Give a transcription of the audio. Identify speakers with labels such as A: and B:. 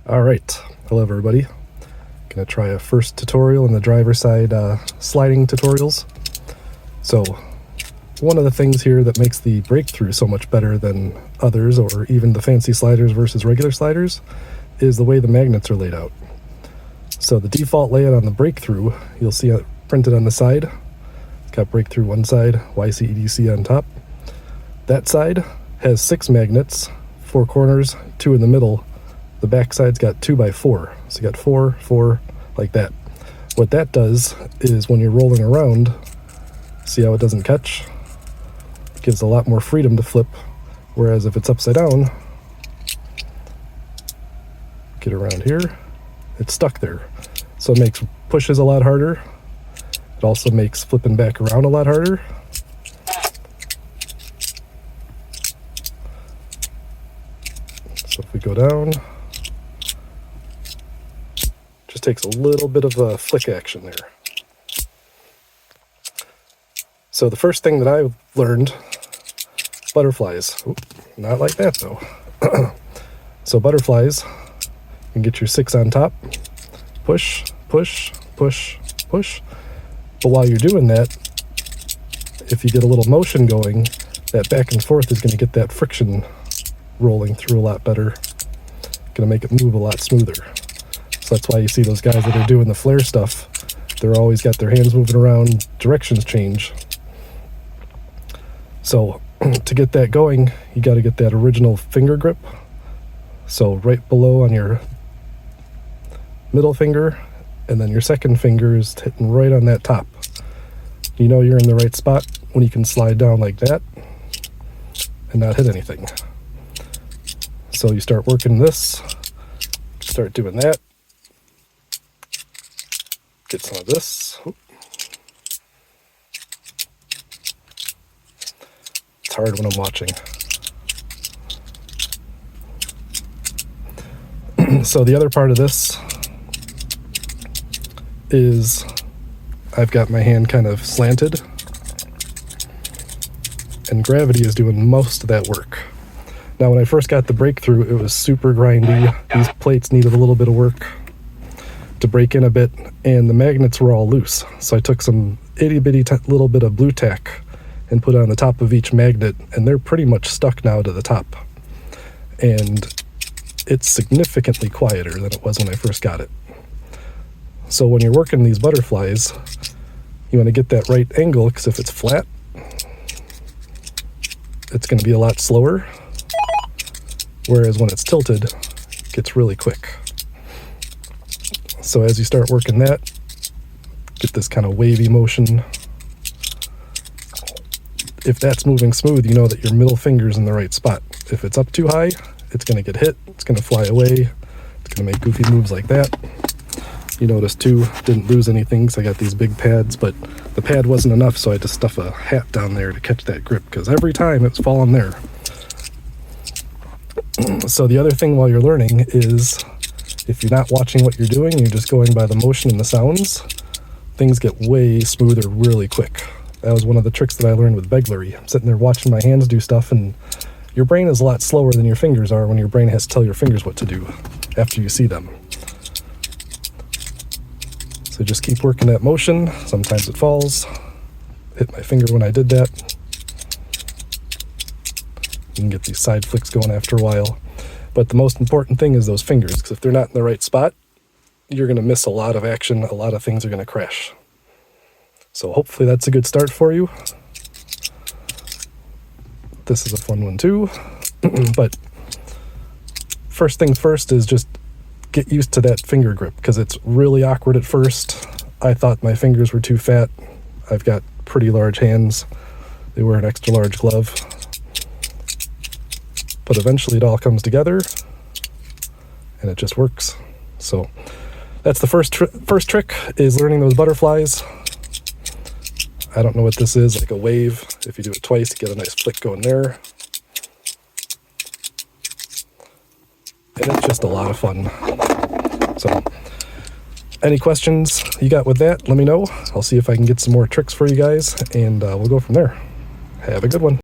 A: All right, hello everybody. Gonna try a first tutorial in the driver side sliding tutorials. So one of the things here that makes the breakthrough so much better than others, or even the fancy sliders versus regular sliders, is the way the magnets are laid out. So the default layout on the breakthrough, you'll see it printed on the side. It's got breakthrough one side, YC EDC on top. That side has 6 magnets, 4 corners, 2 in the middle. The back side's got 2x4, so you got 4, 4, like that. What that does is when you're rolling around, see how it doesn't catch? It gives a lot more freedom to flip, whereas if it's upside down, get around here, it's stuck there. So it makes pushes a lot harder. It also makes flipping back around a lot harder. So if we go down, just takes a little bit of a flick action there. So the first thing that I learned, butterflies. Oop, not like that though. So butterflies, you can get your 6 on top, push, push, push, push. But while you're doing that, if you get a little motion going, that back and forth is going to get that friction rolling through a lot better. Going to make it move a lot smoother. So that's why you see those guys that are doing the flare stuff, they're always got their hands moving around, directions change. So to get that going, you got to get that original finger grip. So right below on your middle finger, and then your second finger is hitting right on that top. You know you're in the right spot when you can slide down like that and not hit anything. So you start working this, start doing that, get some of this. It's hard when I'm watching. So the other part of this is I've got my hand kind of slanted, and gravity is doing most of that work. Now when I first got the breakthrough, it was super grindy. These plates needed a little bit of work to break in a bit, and the magnets were all loose. So I took some itty bitty little bit of blue tack and put it on the top of each magnet, and they're pretty much stuck now to the top. And it's significantly quieter than it was when I first got it. So when you're working these butterflies, you want to get that right angle, because if it's flat, it's going to be a lot slower. Whereas when it's tilted, it gets really quick. So as you start working that, get this kind of wavy motion. If that's moving smooth, you know that your middle finger's in the right spot. If it's up too high, it's going to get hit, it's going to fly away, it's going to make goofy moves like that. You notice too, didn't lose anything because I got these big pads, but the pad wasn't enough, so I had to stuff a hat down there to catch that grip, because every time it was falling there. So the other thing while you're learning is, if you're not watching what you're doing, you're just going by the motion and the sounds, things get way smoother really quick. That was one of the tricks that I learned with beglery. I'm sitting there watching my hands do stuff, and your brain is a lot slower than your fingers are when your brain has to tell your fingers what to do after you see them. So just keep working that motion. Sometimes it falls. Hit my finger when I did that. You can get these side flicks going after a while. But the most important thing is those fingers, because if they're not in the right spot, you're going to miss a lot of action. A lot of things are going to crash. So hopefully that's a good start for you. This is a fun one too. But first things first is just get used to that finger grip, because it's really awkward at first. I thought my fingers were too fat. I've got pretty large hands. They wear an extra large glove. But eventually it all comes together and it just works. So that's the first trick, is learning those butterflies. I don't know what this is, like a wave. If you do it twice, you get a nice flick going there. And it's just a lot of fun. So any questions you got with that, let me know. I'll see if I can get some more tricks for you guys, and we'll go from there. Have a good one.